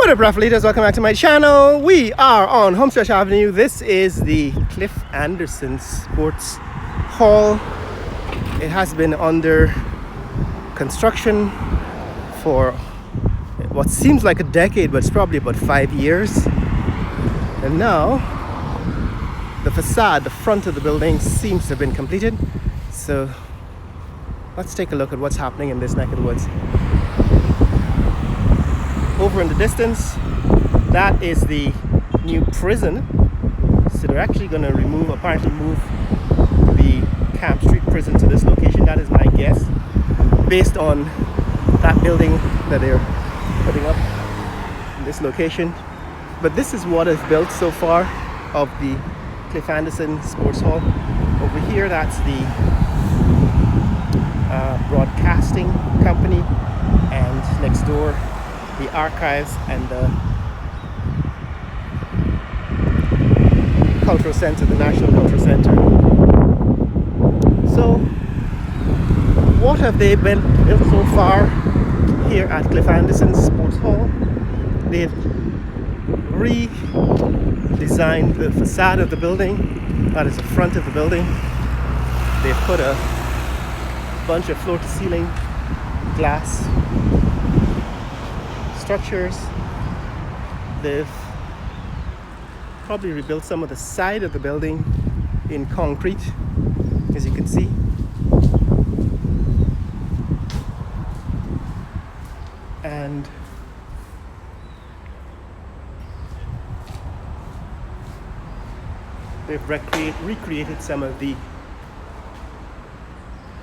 What up, Raffleaders? Welcome back to my channel. We are on Homestretch Avenue. This is the Cliff Anderson Sports Hall. It has been under construction for what seems like a decade, but it's probably about 5 years. And now the facade, the front of the building, seems to have been completed. So let's take a look at what's happening in this neck of the woods. Over in the distance, that is the new prison. So they're actually going to apparently move the Camp Street prison to this location. That is my guess, based on that building that they're putting up in this location. But this is what is built so far of the Cliff Anderson Sports Hall. Over here, that's the broadcasting company, and next door the archives and the cultural center, the National Cultural Center. So what have they built so far here at Cliff Anderson Sports Hall? They've redesigned the facade of the building. That is the front of the building. They've put a bunch of floor-to-ceiling glass structures. They've probably rebuilt some of the side of the building in concrete, as you can see. And they've recreated some of the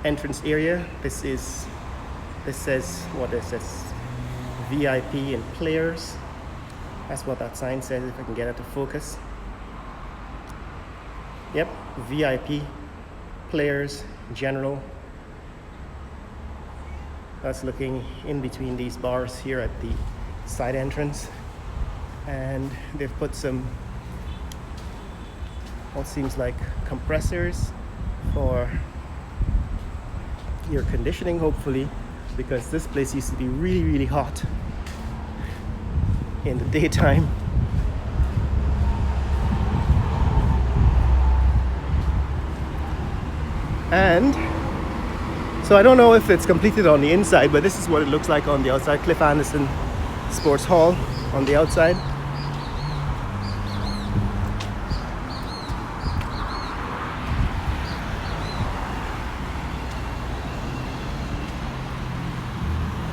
entrance area. This says what it says, VIP and players. That's what that sign says, if I can get it to focus. Yep, VIP, players, general. That's looking in between these bars here at the side entrance. And they've put some, what seems like compressors for air conditioning, hopefully, because this place used to be really, really hot in the daytime. And so I don't know if it's completed on the inside, but this is what it looks like on the outside. Cliff Anderson Sports Hall on the outside.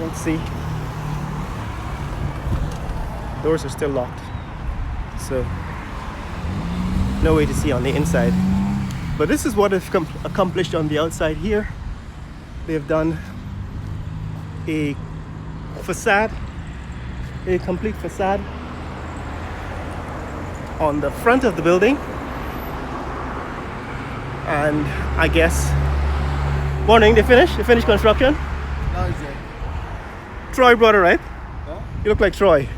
Let's see. Doors are still locked, so no way to see on the inside. But this is what they've accomplished on the outside here. They've done a facade, a complete facade on the front of the building. And I guess, morning, they finished construction? No, it's it. Troy brother, right? Huh? You look like Troy.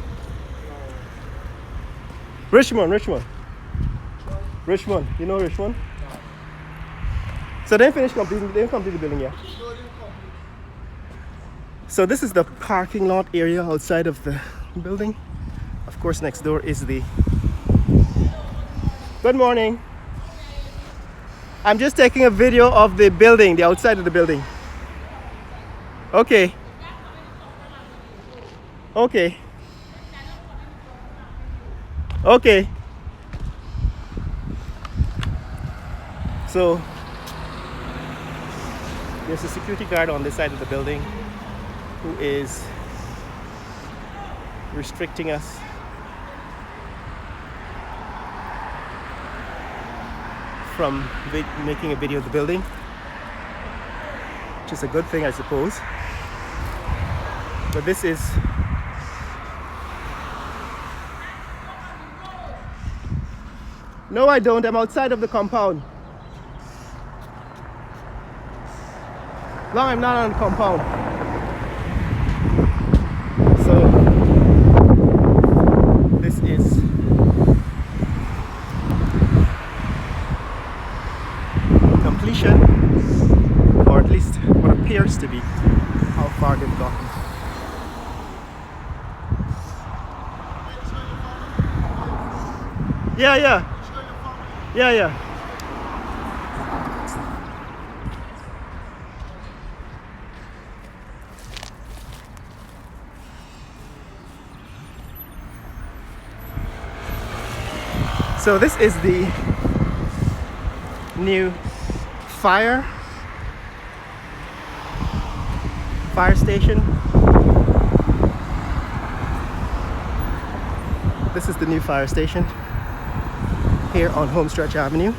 Richmond. You know Richmond? No. So they didn't complete the building yet. So this is the parking lot area outside of the building. Of course, next door is the... Good morning. I'm just taking a video of the building, the outside of the building. Okay. So there's a security guard on this side of the building who is restricting us from making a video of the building, which is a good thing, I suppose. But this is no, I don't. I'm outside of the compound. No, I'm not on the compound. So this is completion, or at least what appears to be how far they've gotten. Yeah, yeah. Yeah, yeah. So this is the new fire station. This is the new fire station here on Homestretch Avenue.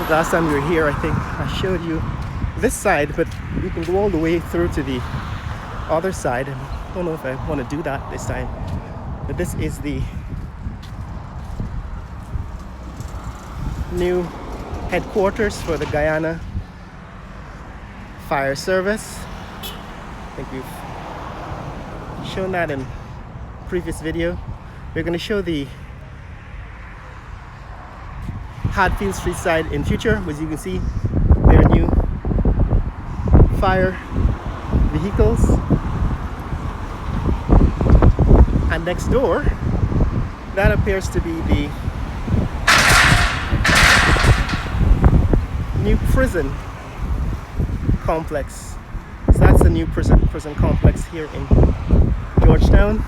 Last time we were here, I think I showed you this side, but you can go all the way through to the other side. And I don't know if I want to do that this time. But this is the new headquarters for the Guyana Fire Service. I think we've shown that in previous video. We're going to show the Hadfield Street side in future. As you can see, there are new fire vehicles, and next door that appears to be the new prison complex. So that's the new prison complex here in Georgetown.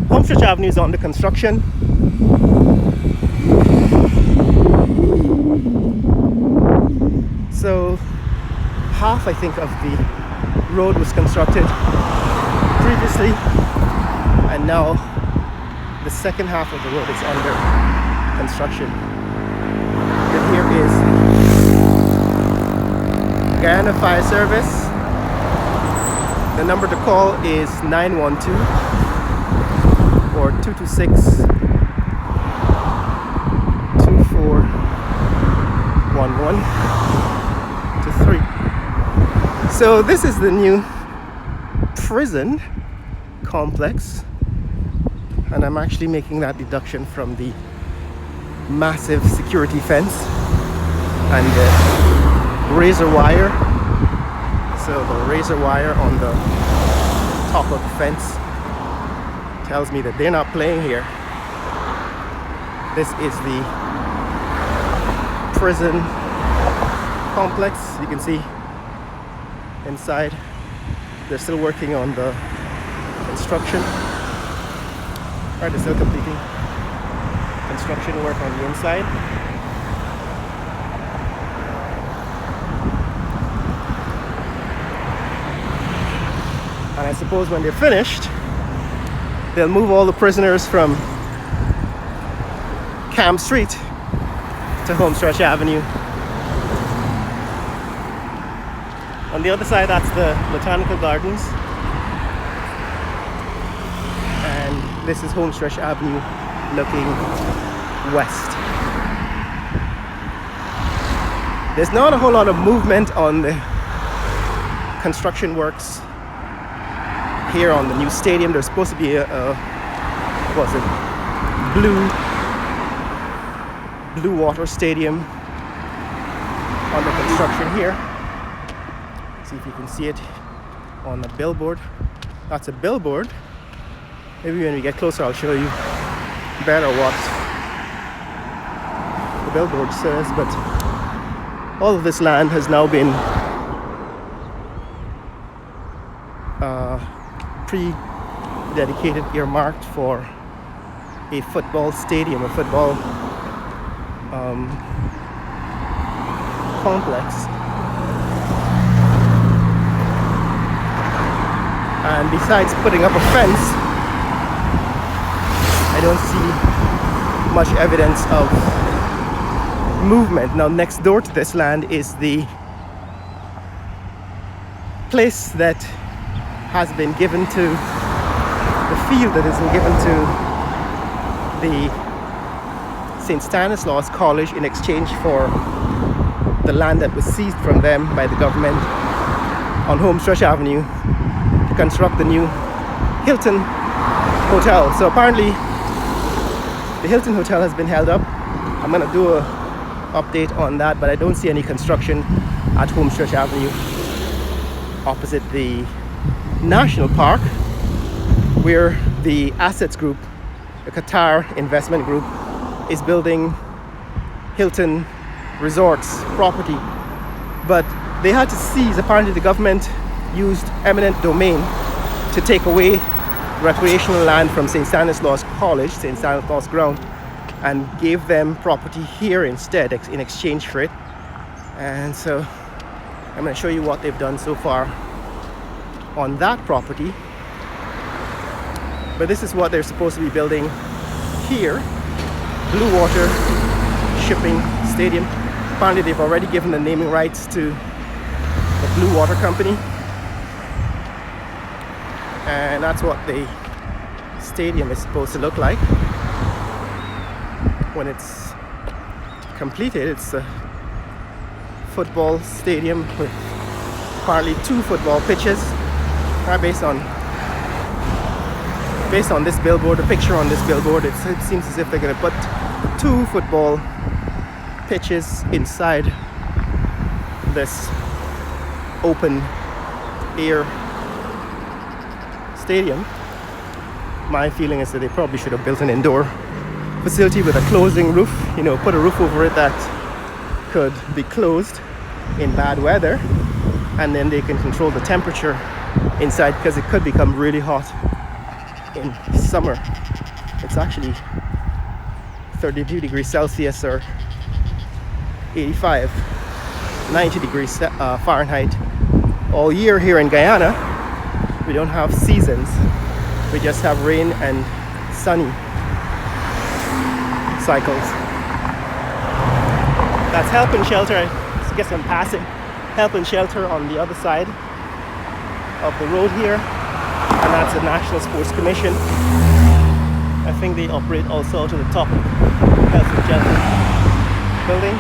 Homestretch Avenue is under construction. So half, I think, of the road was constructed previously, and now the second half of the road is under construction. And here is Guyana Fire Service. The number to call is 912 or 226 2411 to 3. So this is the new prison complex, and I'm actually making that deduction from the massive security fence and the razor wire. So the razor wire on the top of the fence tells me that they're not playing here. This is the prison complex. You can see inside they're still working on the construction. Right, they're still completing construction work on the inside. And I suppose when they're finished, they'll move all the prisoners from Camp Street to Homestretch Avenue. On the other side, that's the Botanical Gardens. And this is Homestretch Avenue looking west. There's not a whole lot of movement on the construction works here on the new stadium. There's supposed to be a what was it, blue water stadium under construction here. See if you can see it on the billboard. That's a billboard. Maybe when we get closer I'll show you better what the billboard says, but all of this land has now been pre-dedicated, earmarked for a football stadium, a football complex. And besides putting up a fence, I don't see much evidence of movement. Now, next door to this land is the place that has been given to, the field that has been given to the St. Stanislaus College in exchange for the land that was seized from them by the government on Homestretch Avenue to construct the new Hilton Hotel. So apparently The Hilton Hotel has been held up. I'm gonna do a update on that, but I don't see any construction at Homestretch Avenue opposite the National Park, where the Assets Group, the Qatar investment group, is building Hilton Resorts property. But they had to seize, apparently the government used eminent domain to take away recreational land from St. Stanislaus College, St. Stanislaus ground, and gave them property here instead in exchange for it. And so I'm going to show you what they've done so far on that property. But this is what they're supposed to be building here, Blue Water Shipping Stadium. Apparently they've already given the naming rights to the Blue Water Company, and that's what the stadium is supposed to look like when it's completed. It's a football stadium with apparently 2 football pitches, right? Based on this billboard, the picture on this billboard, it seems as if they're going to put 2 football pitches inside this open air stadium. My feeling is that they probably should have built an indoor facility with a closing roof, put a roof over it that could be closed in bad weather, and then they can control the temperature inside, because it could become really hot in summer. It's actually 32 degrees Celsius or 85, 90 degrees Fahrenheit all year here in Guyana. We don't have seasons. We just have rain and sunny cycles. That's Help and Shelter. I guess I'm passing Help and Shelter on the other side of the road here, and that's the National Sports Commission. I think they operate also to the top of Help and Shelter building.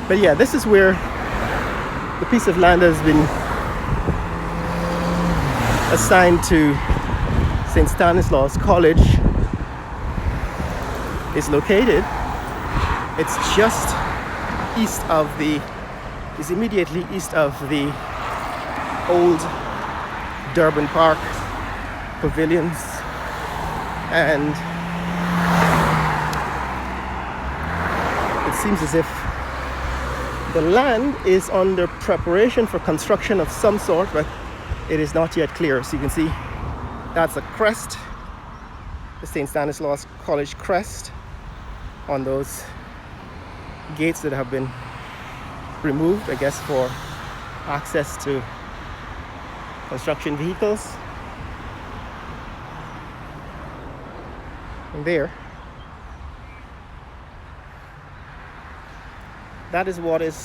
But yeah, this is where the piece of land has been assigned to St. Stanislaus College is located. It's just immediately east of the old Durban Park pavilions, and it seems as if the land is under preparation for construction of some sort, but it is not yet clear. So you can see that's a crest, the St. Stanislaus College crest, on those gates that have been removed, I guess, for access to construction vehicles. And there, that is what is